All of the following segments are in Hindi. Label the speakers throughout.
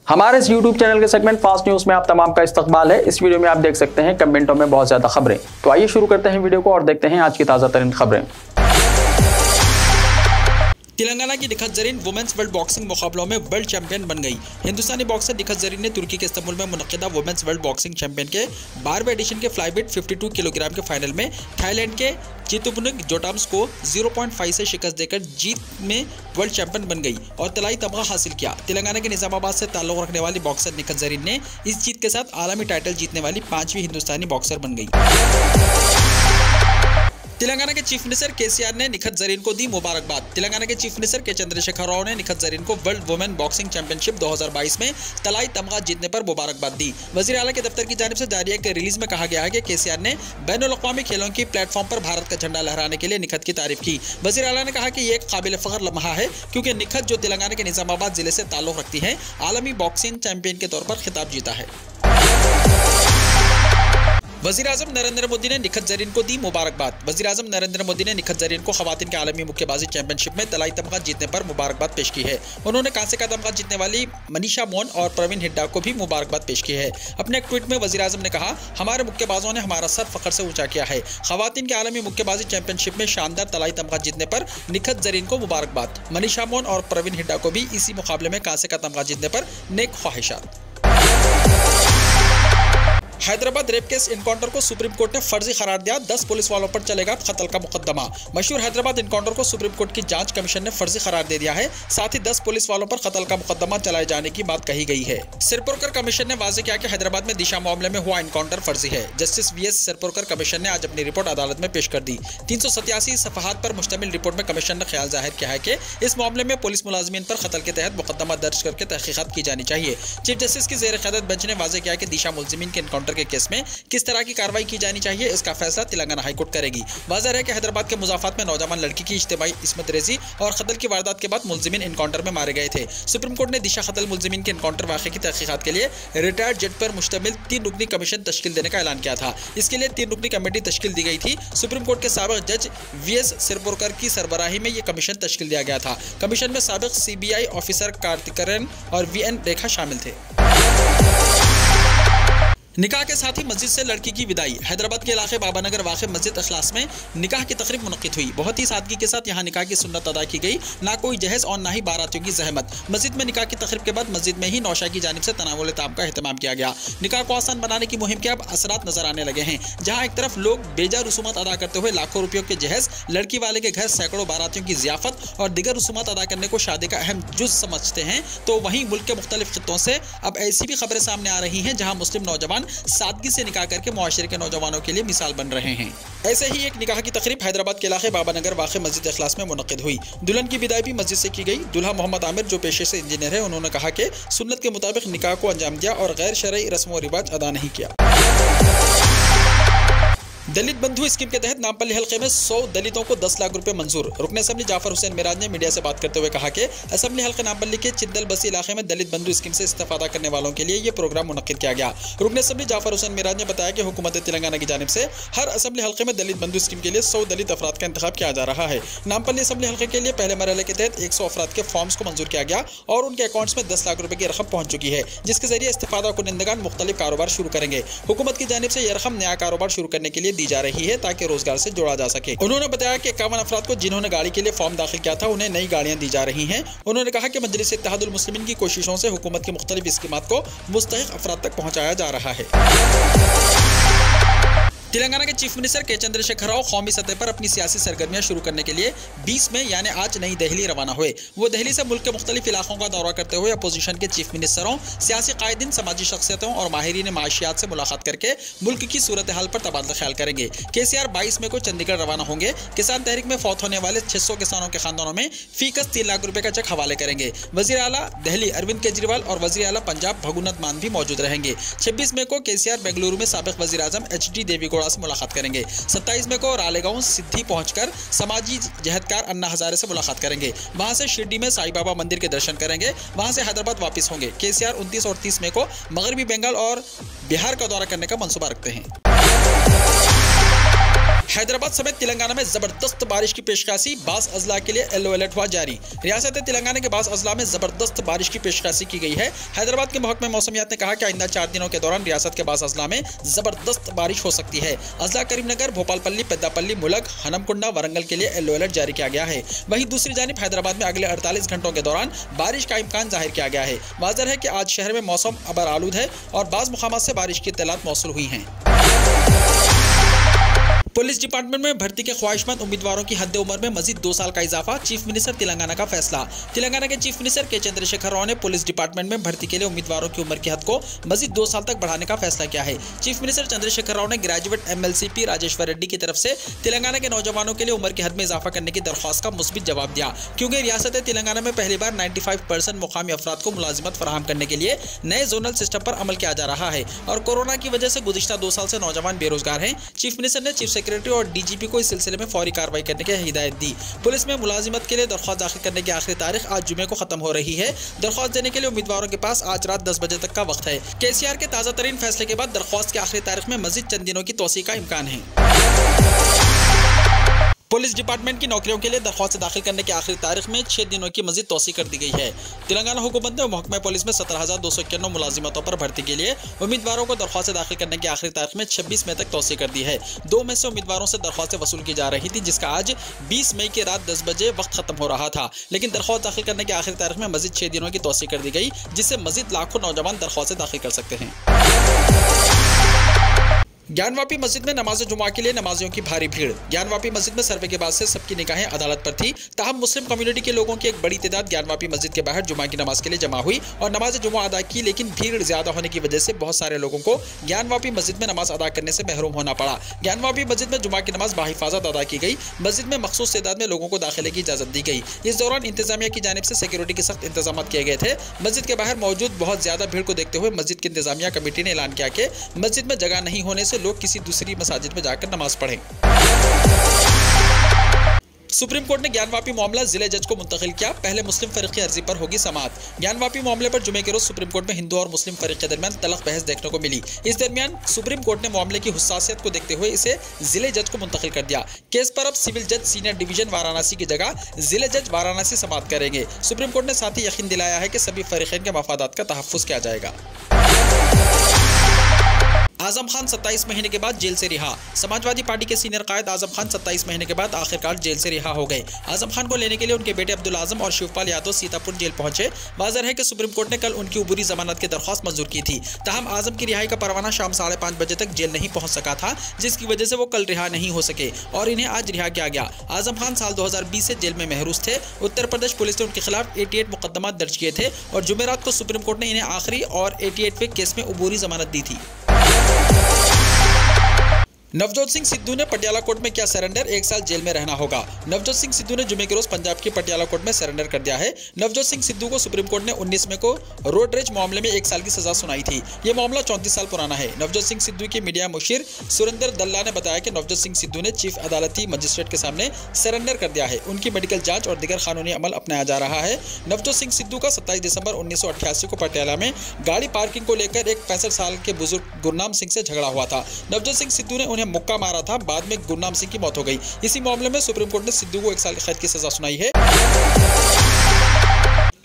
Speaker 1: हमारे इस YouTube चैनल के सेगमेंट फास्ट न्यूज में आप तमाम का इस्तकबाल है। इस वीडियो में आप देख सकते हैं कमेंटों में बहुत ज्यादा खबरें। तो आइए शुरू करते हैं वीडियो को और देखते हैं आज की ताजा तरीन खबरें।
Speaker 2: तेलंगाना की Nikhat Zareen women's world boxing मुकाबलों में वर्ल्ड चैंपियन बन गई। हिंदुस्तानी बॉक्सर निखत जरीन ने तुर्की के इस्तांबुल में मुनक्किदा वुमेन्स वर्ल्ड बॉक्सिंग चैंपियन के 12वें एडिशन के फ्लाईवेट 52 किलोग्राम के फाइनल में थाईलैंड के चितुपनुक जोटाम्स को 0.5 से शिकस्त देकर जीत में वर्ल्ड चैंपियन बन गई और तलाई तमगा हासिल किया। तेलंगाना के निजामाबाद से ताल्लुक रखने वाली बॉक्सर निखत जरीन ने इस जीत के साथ आलमी टाइटल जीतने वाली 5वीं हिंदुस्तानी बॉक्सर बन गई। तेलंगाना के चीफ मिनिस्टर केसीआर ने निखत जरीन को दी मुबारकबाद। तेलंगाना के चीफ मिनिस्टर के चंद्रशेखर राव ने निखत जरीन को वर्ल्ड वुमेन बॉक्सिंग चैंपियनशिप 2022 में तलाई तमगा जीतने पर मुबारकबाद दी। वजीर आला के दफ्तर की जानिब से जारी एक रिलीज में कहा गया है कि केसीआर ने बैनुल-अक़वामी खेलों की प्लेटफॉर्म पर भारत का झंडा लहराने के लिए निखत की तारीफ की। वजीर आला ने कहा कि ये एक काबिल फ़ख्र लम्हा है क्योंकि निखत, जो तेलंगाना के निजामाबाद जिले से ताल्लुक रखती है, आलमी बॉक्सिंग चैंपियन के तौर पर खिताब जीता है। वज़ीर-ए-आज़म नरेंद्र मोदी ने निखत जरीन को दी मुबारकबाद। वज़ीर-ए-आज़म नरेंद्र मोदी ने निखत जरीन को ख़वातीन के आलमी मुक्केबाजी चैंपियनशिप में तलाई तमगा जीतने पर मुबारकबाद पेश की है। उन्होंने कांसे का तमगा जीतने वाली मनीषा मोन और प्रवीण हिड्डा को भी मुबारकबाद पेश की है। अपने एक ट्वीट में वज़ीर-ए-आज़म ने कहा, हमारे मुक्केबाजों ने हमारा सर फ़ख्र से ऊंचा किया है। ख़वातीन के आलमी मुक्केबाजी चैंपियनशिप में शानदार तलाई तमगा जीतने पर निखत जरीन को मुबारकबाद। मनीषा मोन और प्रवीण हिड्डा को भी इसी मुकाबले में कांसे का तमगा जीतने पर नेक ख्वाहिशात। हैदराबाद रेप केस इनकाउंटर को सुप्रीम कोर्ट ने फर्जी करार दिया। 10 पुलिस वालों पर चलेगा कत्ल का मुकदमा। मशहूर हैदराबाद इनकाउंटर को सुप्रीम कोर्ट की जांच कमीशन ने फर्जी करार दे दिया है। साथ ही 10 पुलिस वालों पर कत्ल का मुकदमा चलाए जाने की बात कही गई है। सिरपुरकर कमीशन ने वाजे किया कि हैदराबाद में दिशा मामले में हुआ इनकाउंटर फर्जी है। जस्टिस वीएस सिरपुरकर कमीशन ने आज अपनी रिपोर्ट अदालत में पेश कर दी। 387 सफ़हात पर मुश्तमिल रिपोर्ट में कमीशन ने ख्याल जाहिर किया है कि इस मामले में पुलिस मुलाजिमीन पर कत्ल के तहत मुकदमा दर्ज करके तहकीकात की जानी चाहिए। चीफ जस्टिस की ज़ेर क़यादत बेंच ने वाजे किया कि दिशा मुलजिमीन के इनकाउंटर के केस में किस तरह की कार्रवाई की जानी चाहिए, इसका फैसला तेलंगाना हाई कोर्ट करेगी। वाज़ेह है कि हैदराबाद के मुज़ाफ़ात में नौजवान लड़की की इज्तिमाई इस्मत रेज़ी और कत्ल की वारदात के बाद मुलजिमीन इनकाउंटर में मारे गए थे। सुप्रीम कोर्ट ने दिशा कत्ल मुलजिमीन के इनकाउंटर वाक़े की तहकीकात के लिए रिटायर्ड जज पर मुश्तमिल 3 रुकनी कमीशन तश्कील देने का ऐलान किया था। इसके लिए 3 रुकनी कमेटी तश्कील दी गई थी। सुप्रीम कोर्ट के साबिक़ जज वीएस सिरपुरकर की सरबराही में ये कमीशन तश्कील दिया गया था। कमीशन में साबिक़ CBI ऑफिसर कार्तिकरन और VN रेखा शामिल थे। निकाह के साथ ही मस्जिद से लड़की की विदाई। हैदराबाद के इलाके बाबानगर वाक़ मस्जिद इखलास में निकाह की तकरीब मुनक़्क़िद हुई। बहुत ही सादगी के साथ यहाँ निकाह की सुन्नत अदा की गई। ना कोई जहेज़ और ना ही बारातियों की जहमत। मस्जिद में निकाह की तकरीब के बाद मस्जिद में ही नौशा की जानिब से तनावुल ताम का एहतमाम किया गया। निकाह को आसान बनाने की मुहिम के अब असरात नजर आने लगे हैं। जहाँ एक तरफ लोग बेजा रसूमात अदा करते हुए लाखों रुपयों के जहेज़, लड़की वाले के घर सैकड़ों बारातियों की ज़ियाफ़त और दीगर रसूमात अदा करने को शादी का अहम जुज़ समझते हैं, तो वहीं मुल्क के मुख्तलिफ खित्तों से अब ऐसी भी खबरें सामने आ रही हैं जहाँ मुस्लिम नौजवान सादगी से निकाह करके मुआशरे के नौजवानों के लिए मिसाल बन रहे हैं। ऐसे ही एक निकाह की तकरीब हैदराबाद के इलाके बाबानगर वाक़ मस्जिद इखलास में मुनक़्क़िद हुई। दुल्हन की विदाई भी मस्जिद से की गई। दूल्हा मोहम्मद आमिर, जो पेशे से इंजीनियर है, उन्होंने कहा कि सुन्नत के मुताबिक निकाह को अंजाम दिया और गैर शरई रस्म व रिवाज अदा नहीं किया। दलित बंधु स्कीम के तहत नामपल्ली हल्के में 100 दलितों को 10 लाख रुपए मंजूर। रुकन असम्बली जाफर हुसैन मिराज ने मीडिया से बात करते हुए कहा कि असम्बली हल्के नामपल्ली के चिद्दल बसी इलाके में दलित बंधु स्कीम से इस्तेफादा करने वालों के लिए ये प्रोग्राम मुनक़्क़िद किया गया। रुकन असम्बली जाफर हुसैन मिराज ने बताया कि हुकूमत तेलंगाना की जानिब से हर असम्बली हल्के में दलित बंधु स्कीम के लिए 100 दलित अफराद का इंतखाब किया जा रहा है। नामपल्ली असम्बली हल्के के लिए पहले मरहले के तहत 100 अफराद के फॉर्म्स को मंजूर किया गया और उनके अकाउंट्स में 10 लाख रुपए की रकम पहुंच चुकी है, जिसके जरिए इस्तेफादा कुनिंदगान मुख्तलिफ कारोबार शुरू करेंगे। हुकूमत की जानिब से यह रकम नया कारोबार शुरू करने के लिए दी जा रही है ताकि रोजगार से जोड़ा जा सके। उन्होंने बताया कि 51 अफराद को जिन्होंने गाड़ी के लिए फॉर्म दाखिल किया था, उन्हें नई गाड़ियां दी जा रही हैं। उन्होंने कहा कि मजलिस इत्तेहादुल मुस्लिमीन की कोशिशों से हुकूमत की मुख्तलिफ स्कीमात को मुस्तहिक अफराद तक पहुंचाया जा रहा है। तेलंगाना के चीफ मिनिस्टर के चंद्रशेखर राव कौमी सतह पर अपनी सियासी सरगर्मियां शुरू करने के लिए 20 में यानी आज नई दिल्ली रवाना हुए। वो दिल्ली से मुल्क के मुख्तलिफ इलाकों का दौरा करते हुए अपोजिशन के चीफ मिनिस्टरों, सियासी कायदीन, समाजी शख्सियतों और माहिरीन माशियात से मुलाकात करके मुल्क की सूरत हाल पर तबादला ख्याल करेंगे। केसीआर 22 मई को चंडीगढ़ रवाना होंगे। किसान तहरीक में फौत होने वाले 600 किसानों के खानदानों में फीकस 3 लाख रुपए का चेक हवाले करेंगे। वजीर आला दिल्ली अरविंद केजरीवाल और वजीर आला पंजाब भगुनत मान भी मौजूद रहेंगे। 26 मई को केसीआर बेंगलुरु में साबिक वजीर आजम HD देवेगौड़ा से मुलाकात करेंगे। 27 मई को रालेगांव सिद्धि पहुंचकर समाजी जहदकार अन्ना हजारे से मुलाकात करेंगे। वहां से शिरडी में साईं बाबा मंदिर के दर्शन करेंगे। वहां से हैदराबाद वापस होंगे। केसीआर 29 और 30 मई को मगरबी बंगाल और बिहार का दौरा करने का मंसूबा रखते हैं। हैदराबाद समेत तेलंगाना में जबरदस्त बारिश की पेशकशी, बास अजला के लिए येलो अलर्ट हुआ जारी। रियासत तेलंगाना के बास अजला में जबरदस्त बारिश की पेशकशी की गई है। हैदराबाद के महकमे मौसमियात ने कहा कि आइंदा 4 दिनों के दौरान रियासत के बास अजला में जबरदस्त बारिश हो सकती है। अजला करीमनगर, भोपालपल्ली, पेद्दापल्ली, मुलग, हनमकुंडा, वरंगल के लिए येलो अलर्ट जारी किया गया है। वहीं दूसरी जानिब हैदराबाद में अगले 48 घंटों के दौरान बारिश का इम्कान जाहिर किया गया है। वाज़ेह है कि आज शहर में मौसम अबर आलूद है और बाज़ मुकामात से बारिश की इत्तलात मौसूल हुई हैं। पुलिस डिपार्टमेंट में भर्ती के ख्वाहिशमंद उम्मीदवारों की हद उम्र में मजीद 2 साल का इजाफा, चीफ मिनिस्टर तेलंगाना का फैसला। तेलंगाना के चीफ मिनिस्टर के चंद्रशेखर राव ने पुलिस डिपार्टमेंट में भर्ती के लिए उम्मीदवारों की उम्र की हद को मजीद 2 साल तक बढ़ाने का फैसला किया है। चीफ मिनिस्टर चंद्रशेखर राव ने ग्रेजुएट MLCP राजेश्वर रेड्डी की तरफ से तेलंगाना के नौजवानों के लिए उम्र की हद में इजाफा करने की दरख्वास्त का मुस्बित जवाब दिया, क्योंकि रियासत तेलंगाना में पहली बार 95% मुकामी अफराद को मुलाजिमत फराहम करने के लिए नए जोनल सिस्टम पर अमल किया जा रहा है और कोरोना की वजह से गुज़िश्ता 2 साल से नौजवान बेरोजगार हैं। चीफ मिनिस्टर ने चीफ सेक्रेटरी और DGP को इस सिलसिले में फौरी कार्रवाई करने की हिदायत दी। पुलिस में मुलाजिमत के लिए दरख्वास्त दाखिल करने की आखिरी तारीख आज जुमे को खत्म हो रही है। दरख्वास्त देने के लिए उम्मीदवारों के पास आज रात 10 बजे तक का वक्त है। KCR के ताज़ा तरीन फैसले के बाद दरख्वास्त की आखिरी तारीख में मजीद चंद दिनों की तोसी का इम्कान है। पुलिस डिपार्टमेंट की नौकरियों के लिए दरख्वास्त दाखिल करने की आखिरी तारीख में 6 दिनों की मजीद तोसी कर दी गई है। तेलंगाना हुकूमत ने महकमा पुलिस में 17,291 मुलाजिमतों पर भर्ती के लिए उम्मीदवारों को दरख्वास्त दाखिल करने की आखिरी तारीख में 26 मई तक तोसी कर दी है। 2 मई से उम्मीदवारों से दरख्वास्तें वसूल की जा रही थी, जिसका आज 20 मई की रात 10 बजे वक्त खत्म हो रहा था, लेकिन दरख्वास्त दाखिल करने की आखिरी तारीख में मजीद 6 दिनों की तोसी कर दी गई, जिससे मजीद लाखों नौजवान दरख्वास्तें दाखिल कर सकते हैं। ज्ञानवापी मस्जिद में नमाज जुमा के लिए नमाजियों की भारी भीड़। ज्ञानवापी मस्जिद में सर्वे के बाद से सबकी निगाहें अदालत पर थी। ताहम मुस्लिम कम्युनिटी के लोगों की एक बड़ी तादाद ज्ञानवापी मस्जिद के बाहर जुमा की नमाज के लिए जमा हुई और नमाज जुमा अदा की, लेकिन भीड़ ज्यादा होने की वजह से बहुत सारे लोगों को ज्ञानवापी मस्जिद में नमाज अदा करने से महरूम होना पड़ा। ज्ञानवापी मस्जिद में जुमा की नमाज बाहिफाजत अदा की गई। मस्जिद में मखसूस तादाद में लोगों को दाखिले की इजाजत दी गई। इस दौरान इंतजामिया की जानिब से सिक्योरिटी के सख्त इंतजाम किए गए थे। मस्जिद के बाहर मौजूद बहुत ज्यादा भीड़ को देखते हुए मस्जिद की इंतजामिया कमेटी ने ऐलान किया कि मस्जिद में जगह नहीं होने से लोग किसी दूसरी मसाजिद में जाकर नमाज पढ़ें। सुप्रीम कोर्ट ने ज्ञानवापी मामला जिले जज को मुंतकिल किया। पहले मुस्लिम फरीक की अर्जी पर होगी समाअत। ज्ञानवापी मामले पर जुमे के रोज सुप्रीम कोर्ट में हिंदू और मुस्लिम फरीक के दरमियान तलख बहस देखने को मिली। इस दरमियान सुप्रीम कोर्ट ने मामले की हुस्सासियत को देखते हुए इसे जिले जज को मुंतकिल कर दिया। केस पर अब सिविल जज सीनियर डिवीजन वाराणसी की जगह जिले जज वाराणसी समाअत करेंगे। सुप्रीम कोर्ट ने साथ ही यकीन दिलाया है कि सभी फरीकैन के मफादात का तहफ़्फ़ुज़ किया जाएगा। आजम खान 27 महीने के बाद जेल से रिहा। समाजवादी पार्टी के सीनियर कायद आजम खान 27 महीने के बाद आखिरकार जेल से रिहा हो गए। आजम खान को लेने के लिए उनके बेटे अब्दुल आजम और शिवपाल यादव सीतापुर जेल पहुंचे। वाज़ेह है कि सुप्रीम कोर्ट ने कल उनकी उबूरी जमानत की दरख्वास्त मंजूर की थी। ताहम आजम की रिहाई का परवाना शाम 5:30 बजे तक जेल नहीं पहुंच सका था, जिसकी वजह से वो कल रिहा नहीं हो सके और इन्हें आज रिहा किया गया। आजम खान साल 2020 से जेल में महरूस थे। उत्तर प्रदेश पुलिस ने उनके खिलाफ 88 मुकदमा दर्ज किए थे और जुमेरात को सुप्रीम कोर्ट ने इन्हें आखिरी और 88वें केस में उबूरी जमानत दी थी। नवजोत सिंह सिद्धू ने पटियाला कोर्ट में किया सरेंडर, 1 साल जेल में रहना होगा। नवजोत सिंह सिद्धू ने जुमे के रोज पंजाब की पटियाला कोर्ट में सरेंडर कर दिया है। नवजोत सिंह सिद्धू को सुप्रीम कोर्ट ने 19 मई को रोड रेज मामले में 1 साल की सजा सुनाई थी। यह मामला 34 साल पुराना है। नवजोत सिंह सिद्धू के मीडिया मुशीर सुरेंद्र दल्ला ने बताया कि नवजोत सिंह सिद्धू ने चीफ अदालती मजिस्ट्रेट के सामने सरेंडर कर दिया है। उनकी मेडिकल जाँच और दीगर कानूनी अमल अपनाया जा रहा है। नवजोत सिंह सिद्धू का 27 दिसंबर 1988 को पटियाला में गाड़ी पार्किंग को लेकर एक 65 साल के बुजुर्ग गुरनाम सिंह से झगड़ा हुआ था। नवजोत सिंह सिद्धू ने उन्हें मुक्का मारा था। बाद में गुरनाम सिंह की मौत हो गई। इसी मामले में सुप्रीम कोर्ट ने सिद्धू को 1 साल कैद की सजा सुनाई है।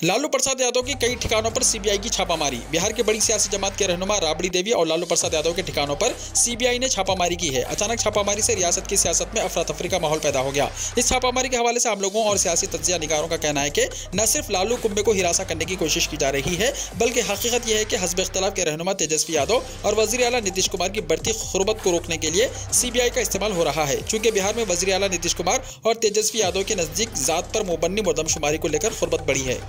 Speaker 2: लालू प्रसाद यादव के कई ठिकानों पर सीबीआई की छापामारी। बिहार के बड़ी सियासी जमात के रहनुमा राबड़ी देवी और लालू प्रसाद यादव के ठिकानों पर सीबीआई ने छापामारी की है। अचानक छापामारी से रियासत की सियासत में अफरा तफरी का माहौल पैदा हो गया। इस छापामारी के हवाले से आम लोगों और सियासी तज्जिया निगारों का कहना है कि न सिर्फ लालू कुंबे को हिरासा करने की कोशिश की जा रही है, बल्कि हकीकत यह है कि हस्ब इख्तिलाफ के रहनुमा तेजस्वी यादव और वज़ीर आला नीतीश कुमार की बढ़ती खुरबत को रोकने के लिए सीबीआई का इस्तेमाल हो रहा है। चूंकि बिहार में वज़ीर आला नीतीश कुमार और तेजस्वी यादव के नजदीक जात पर मुबन्नी मर्दमशुमारी को लेकर खुरबत बढ़ी है।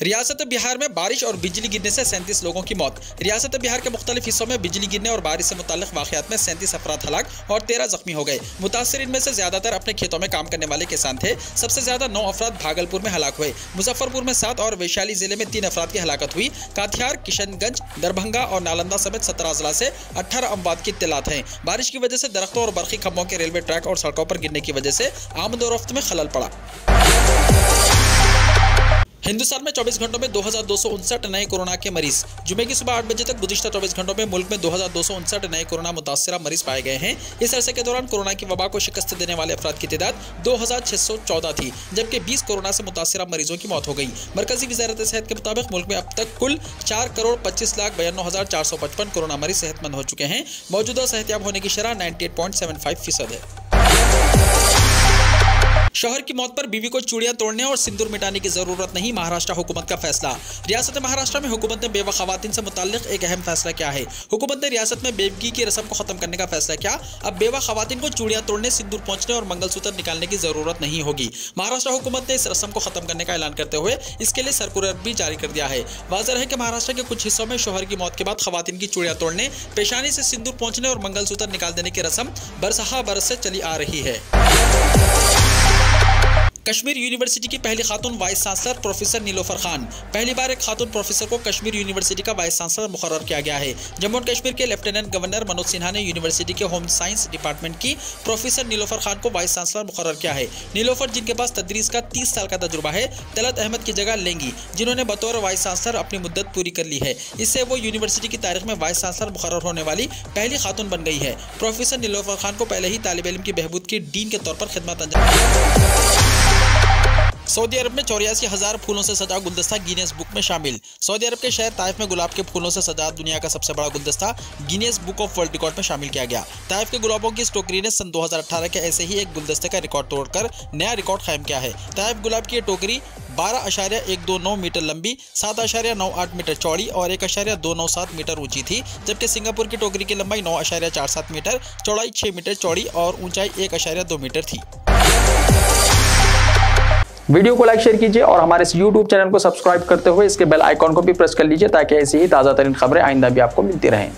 Speaker 2: रियासत बिहार में बारिश और बिजली गिरने से 37 लोगों की मौत। रियासत बिहार के मुख्तलिफ हिस्सों में बिजली गिरने और बारिश से मुताल्लिक वाक़यात में 37 अफराद हलाक और 13 जख्मी हो गए। मुतासरीन में से ज्यादातर अपने खेतों में काम करने वाले किसान थे। सबसे ज्यादा 9 अफराद भागलपुर में हलाक हुए। मुजफ्फरपुर में 7 और वैशाली जिले में 3 अफराद की हलाकत हुई। काठियार, किशनगंज, दरभंगा और नालंदा समेत 17 अजला से 18 अमवात की इत्तलात हैं। बारिश की वजह से दरख्तों और बरक़ी खंभों के रेलवे ट्रैक और सड़कों पर गिरने की वजह से आमद और रफ्त में खलल पड़ा। हिंदुस्तान में 24 घंटों में 2259 नए कोरोना के मरीज। जुमे की सुबह 8 बजे तक गुज़िश्ता 24 घंटों में मुल्क में 2259 नए कोरोना मुतासिरा मरीज पाए गए हैं। इस अरसे के दौरान कोरोना की वबा को शिकस्त देने वाले अफराद की तादाद 2614 थी, जबकि 20 कोरोना से मुतासिरा मरीजों की मौत हो गई। मरकजी वजारत सेहत के मुताबिक मुल्क में अब तक कुल 4,25,92,455 कोरोना मरीज सेहतमंद हो चुके हैं। मौजूदा सेहतियाब होने की शरह 98.75% है। शौहर की मौत पर बीवी को चूड़ियां तोड़ने और सिंदूर मिटाने की जरूरत नहीं, महाराष्ट्र हुकूमत का फैसला। रियासत महाराष्ट्र में हुकूमत ने बेवा खवातीन से मुताल्लिक एक अहम फैसला किया है। हुकूमत ने रियासत में बेवगी की रस्म को खत्म करने का फैसला किया। अब बेवा खवातीन को चूड़ियां तोड़ने, सिंदूर पोंछने और मंगलसूत्र निकालने की जरूरत नहीं होगी। महाराष्ट्र हुकूमत ने इस रस्म को खत्म करने का ऐलान करते हुए इसके लिए सर्कुलर भी जारी कर दिया है। वाज़ेह है कि महाराष्ट्र के कुछ हिस्सों में शौहर की मौत के बाद खवातीन की चूड़ियां तोड़ने, पेशानी से सिंदूर पोंछने और मंगलसूत्र निकाल देने की रस्म बरसहा बरस से चली आ रही है। कश्मीर यूनिवर्सिटी की पहली खातून vice chancellor professor Nilofar Khan. पहली बार एक खातून प्रोफेसर को कश्मीर यूनिवर्सिटी का वाइस चांसलर मुकर्रर किया गया है। जम्मू और कश्मीर के लेफ्टिनेंट गवर्नर मनोज सिन्हा ने यूनिवर्सिटी के होम साइंस डिपार्टमेंट की प्रोफेसर नीलोफर खान को वाइस चांसलर मुकर्रर किया है। नीलोफर, जिनके पास तदरीस का 30 साल का तजुर्बा है, तलत अहमद की जगह लेंगी, जिन्होंने बतौर वाइस चांसलर अपनी मुद्दत पूरी कर ली है। इससे वो यूनिवर्सिटी की तारीख में वाइस चांसलर मुकर्रर होने वाली पहली खातून बन गई है। प्रोफेसर नीलोफर खान को पहले ही तालिब इल्म की बहबूद की डीन के तौर पर खिदमत अंजाम। सऊदी अरब में 84,000 फूलों से सजा गुलदस्ता गिनीज बुक में शामिल। सऊदी अरब के शहर ताइफ में गुलाब के फूलों से सजा दुनिया का सबसे बड़ा गुलदस्ता Guinness book of world record में शामिल किया गया। ताइफ के गुलाबों की इस टोकरी ने सन 2018 के ऐसे ही एक गुलदस्ते का रिकॉर्ड तोड़कर नया रिकॉर्ड कायम किया है। ताइफ गुलाब की ये टोकरी 12.129 मीटर लंबी, 7.98 मीटर चौड़ी और 1.297 मीटर ऊंची थी, जबकि सिंगापुर की टोकरी की लंबाई 9.47 मीटर, चौड़ाई 6 मीटर चौड़ी और ऊंचाई 1.2 मीटर थी।
Speaker 1: वीडियो को लाइक शेयर कीजिए और हमारे इस YouTube चैनल को सब्सक्राइब करते हुए इसके बेल आइकॉन को भी प्रेस कर लीजिए ताकि ऐसी ही ताज़ा तरीन खबरें आइंदा भी आपको मिलती रहें।